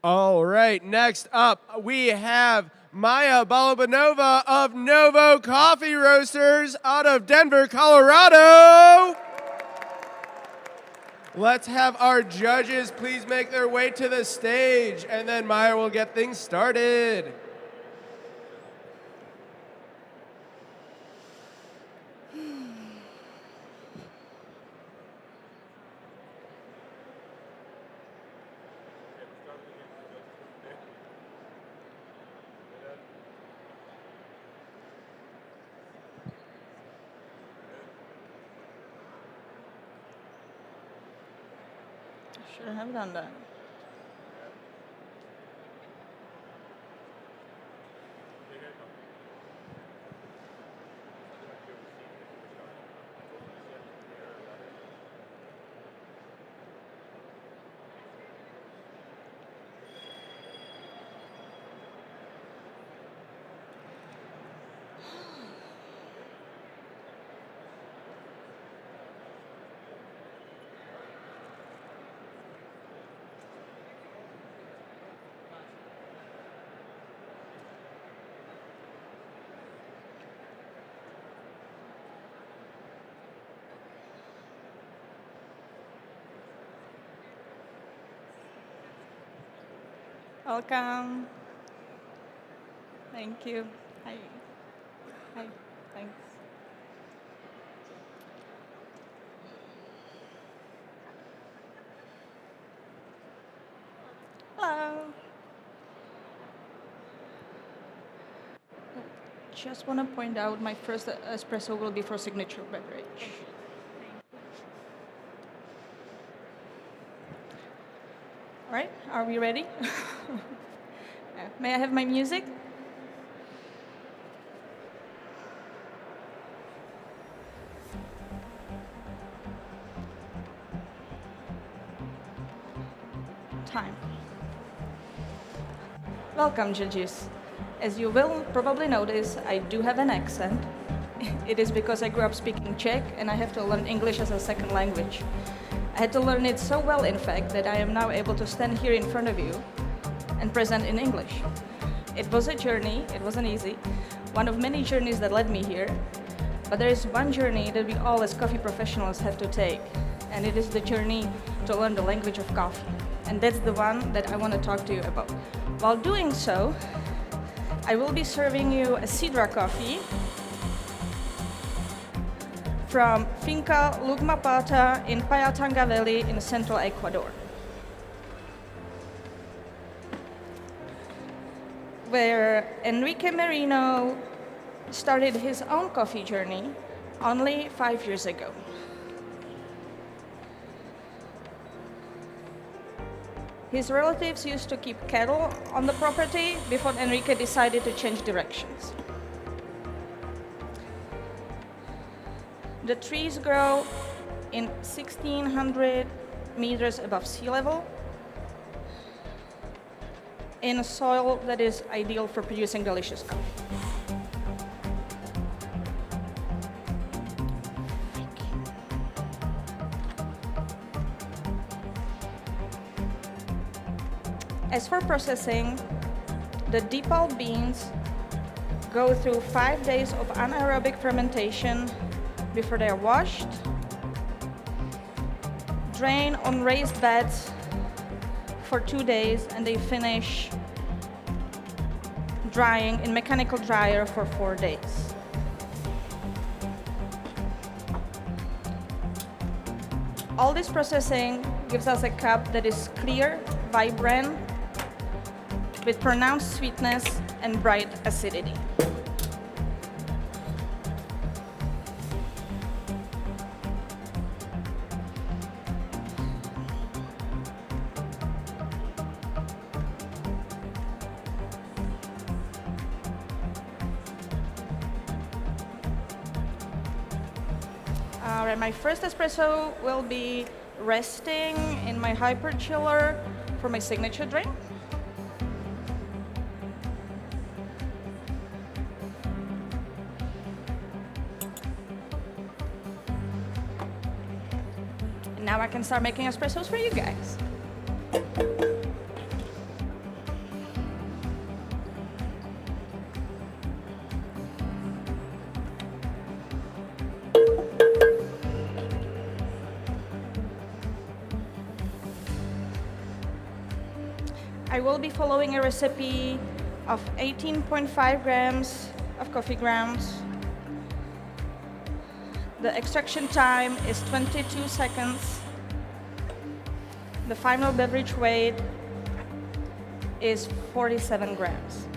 All right, next up, we have Maja Balabanova of Novo Coffee Roasters out of Denver, Colorado. Let's have our judges please make their way to the stage, and then Maja will get things started. Should have done that. Welcome. Thank you. Hi. Hi. Thanks. Hello. Just want to point out my first espresso will be for signature beverage. All right, are we ready? May I have my music? Time. Welcome, judges. As you will probably notice, I do have an accent. It is because I grew up speaking Czech and I have to learn English as a second language. I had to learn it so well, in fact, that I am now able to stand here in front of you and present in English. It was a journey, it wasn't easy, one of many journeys that led me here, but there is one journey that we all as coffee professionals have to take, and it is the journey to learn the language of coffee. And that's the one that I want to talk to you about. While doing so, I will be serving you a Sidra coffee from Finca Lugmapata in Payatanga Valley in central Ecuador, where Enrique Merino started his own coffee journey only 5 years ago. His relatives used to keep cattle on the property before Enrique decided to change directions. The trees grow in 1,600 meters above sea level in a soil that is ideal for producing delicious coffee. As for processing, the depulp beans go through 5 days of anaerobic fermentation before they are washed, drain on raised beds for 2 days, and they finish drying in mechanical dryer for 4 days. All this processing gives us a cup that is clear, vibrant, with pronounced sweetness and bright acidity. All right, my first espresso will be resting in my hyper chiller for my signature drink. And now I can start making espressos for you guys. will be following a recipe of 18.5 grams of coffee grounds. The extraction time is 22 seconds. The final beverage weight is 47 grams.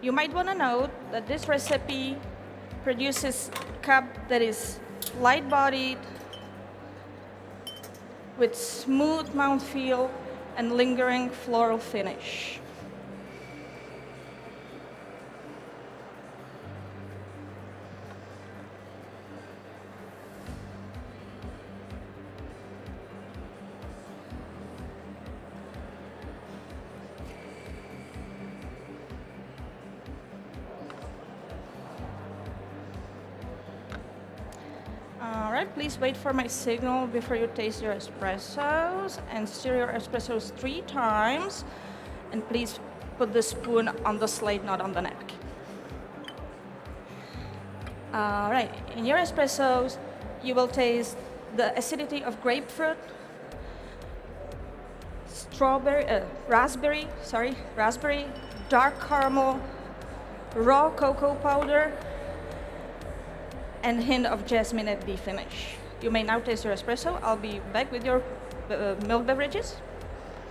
You might want to note that this recipe produces a cup that is light-bodied, with smooth mouthfeel and lingering floral finish. All right, please wait for my signal before you taste your espressos, and stir your espressos 3 times. And please put the spoon on the slate, not on the napkin. All right, in your espressos, you will taste the acidity of grapefruit, raspberry, dark caramel, raw cocoa powder, and a hint of jasmine at the finish. You may now taste your espresso. I'll be back with your milk beverages.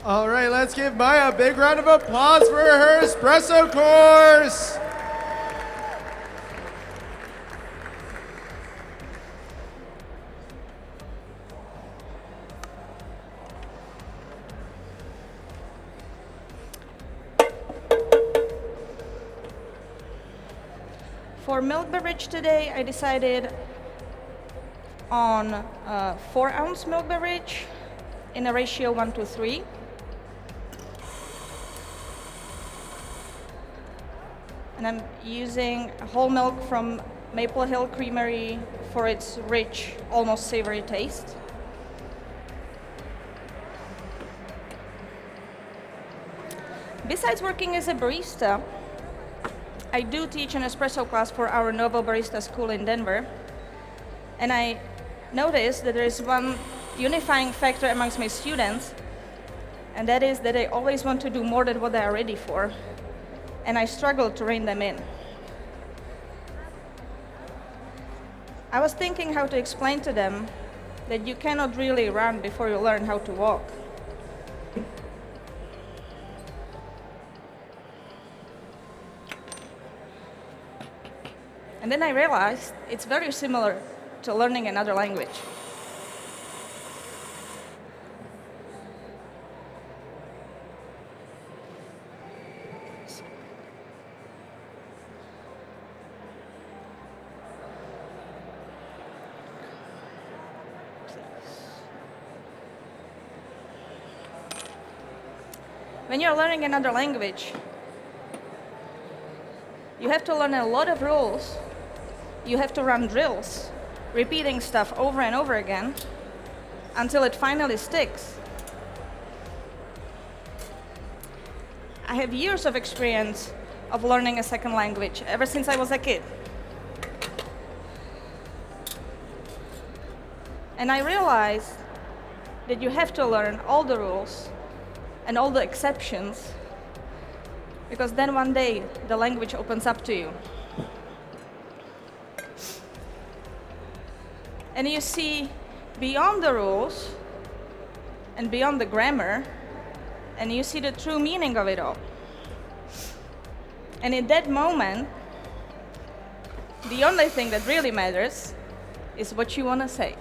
All right, let's give Maja a big round of applause for her espresso course. For milk beverage today, I decided on a 4-ounce milk beverage in a ratio 1:3. And I'm using whole milk from Maple Hill Creamery for its rich, almost savory taste. Besides working as a barista, I do teach an espresso class for our Novo Barista school in Denver. And I noticed that there is one unifying factor amongst my students, and that is that they always want to do more than what they are ready for. And I struggle to rein them in. I was thinking how to explain to them that you cannot really run before you learn how to walk. And then I realized it's very similar to learning another language. When you're learning another language, you have to learn a lot of rules. You have to run drills, repeating stuff over and over again until it finally sticks. I have years of experience of learning a second language ever since I was a kid. And I realized that you have to learn all the rules and all the exceptions, because then one day the language opens up to you. And you see beyond the rules and beyond the grammar, and you see the true meaning of it all. And in that moment, the only thing that really matters is what you want to say.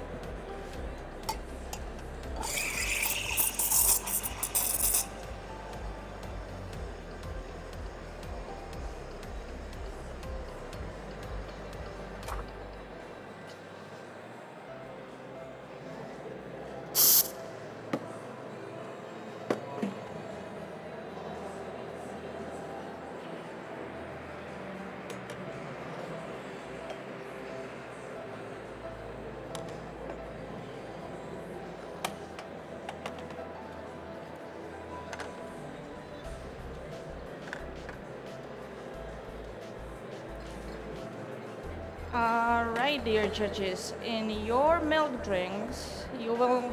right, dear judges, in your milk drinks, you will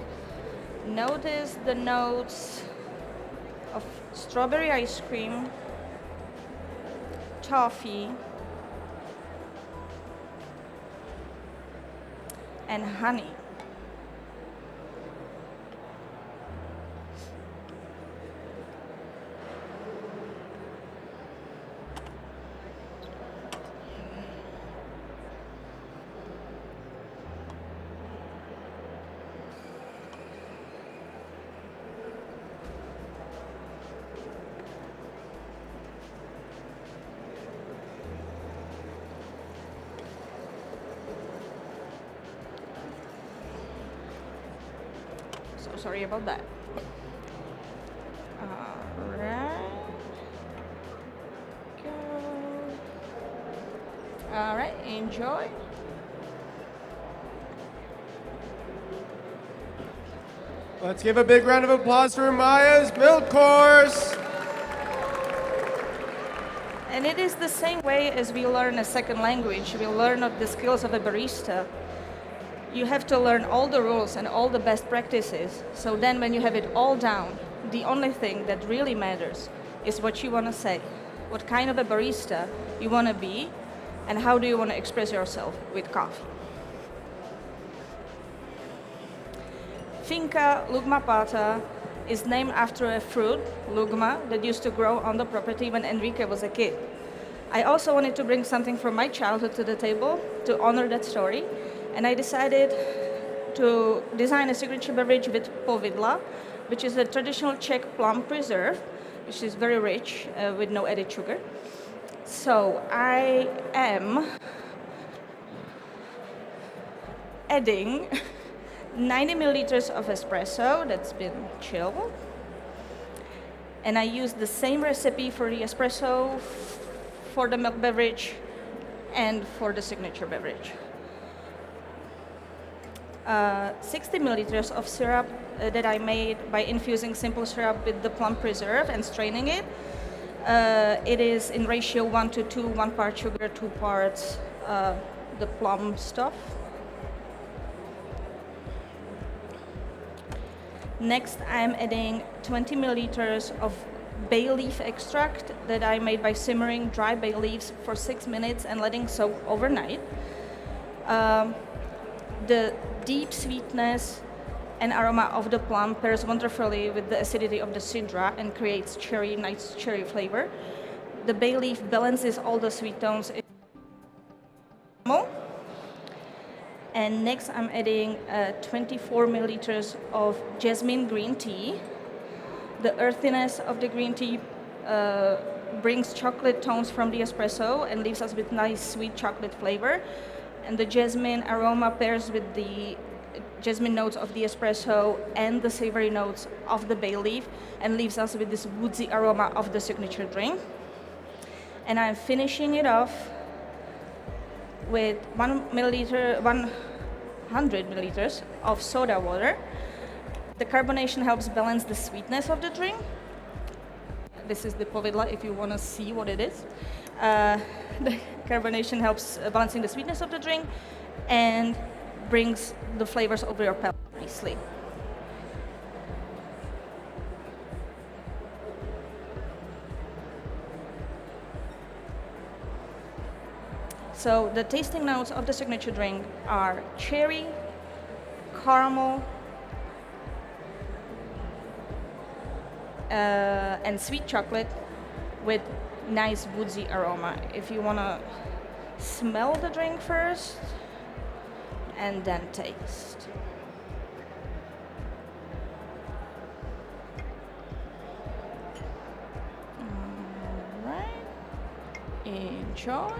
notice the notes of strawberry ice cream, toffee, and honey. So sorry about that. Alright. Go. Alright, enjoy. Let's give a big round of applause for Maja's milk course. And it is the same way as we learn a second language. We learn of the skills of a barista. You have to learn all the rules and all the best practices. So then when you have it all down, the only thing that really matters is what you want to say, what kind of a barista you want to be, and how do you want to express yourself with coffee. Finca lugmapata is named after a fruit, lugma, that used to grow on the property when Enrique was a kid. I also wanted to bring something from my childhood to the table to honor that story, and I decided to design a signature beverage with povidla, which is a traditional Czech plum preserve, which is very rich with no added sugar. So I am adding 90 milliliters of espresso that's been chilled. And I used the same recipe for the espresso, for the milk beverage, and for the signature beverage. 60 milliliters of syrup that I made by infusing simple syrup with the plum preserve and straining it. It is in ratio 1:2, 1 part sugar, 2 parts the plum stuff. Next, I'm adding 20 milliliters of bay leaf extract that I made by simmering dry bay leaves for 6 minutes and letting soak overnight. The deep sweetness and aroma of the plum pairs wonderfully with the acidity of the sidra and creates nice cherry flavor. The bay leaf balances all the sweet tones. And next I'm adding 24 milliliters of jasmine green tea. The earthiness of the green tea brings chocolate tones from the espresso and leaves us with nice sweet chocolate flavor. And the jasmine aroma pairs with the jasmine notes of the espresso and the savory notes of the bay leaf and leaves us with this woodsy aroma of the signature drink. And I'm finishing it off with 100 milliliters of soda water. The carbonation helps balance the sweetness of the drink. This is the povidla if you want to see what it is. The carbonation helps balancing the sweetness of the drink and brings the flavors over your palate nicely. So the tasting notes of the signature drink are cherry, caramel, and sweet chocolate with nice woodsy aroma. If you want to smell the drink first and then taste. All right, enjoy.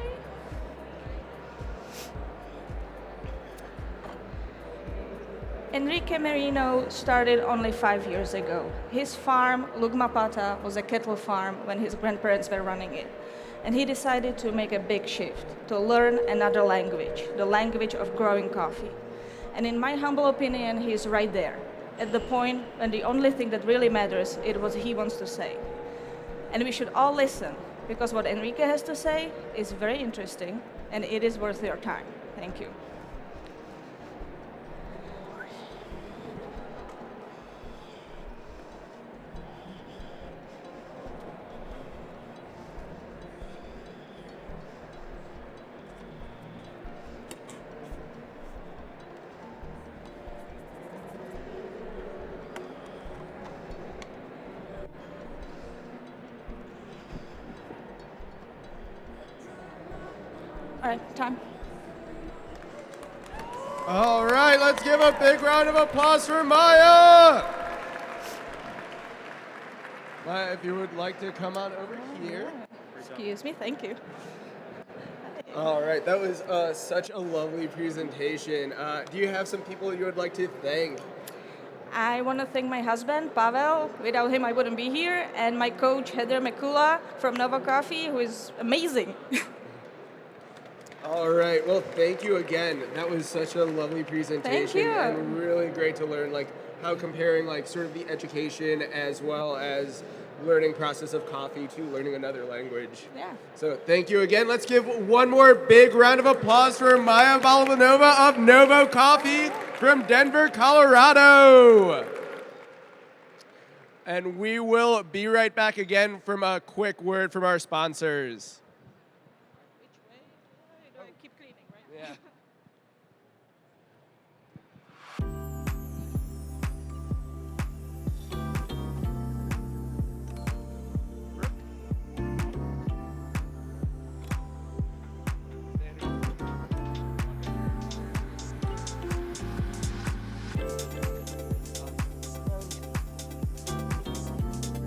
Enrique Merino started only 5 years ago. His farm, Lugmapata, was a cattle farm when his grandparents were running it. And he decided to make a big shift, to learn another language, the language of growing coffee. And in my humble opinion, he's right there, at the point when the only thing that really matters is what he wants to say. And we should all listen, because what Enrique has to say is very interesting, and it is worth your time. Thank you. All right, time. All right, let's give a big round of applause for Maja. Maja, if you would like to come on over here. Excuse me, thank you. All right, that was such a lovely presentation. Do you have some people you would like to thank? I want to thank my husband, Pavel. Without him, I wouldn't be here. And my coach, Heather Mikula from Nova Coffee, who is amazing. All right, well, thank you again. That was such a lovely presentation. Thank you. And really great to learn like how comparing like sort of the education as well as learning process of coffee to learning another language. Yeah. So thank you again. Let's give one more big round of applause for Maja Balabanova of Novo Coffee from Denver, Colorado. And we will be right back again from a quick word from our sponsors.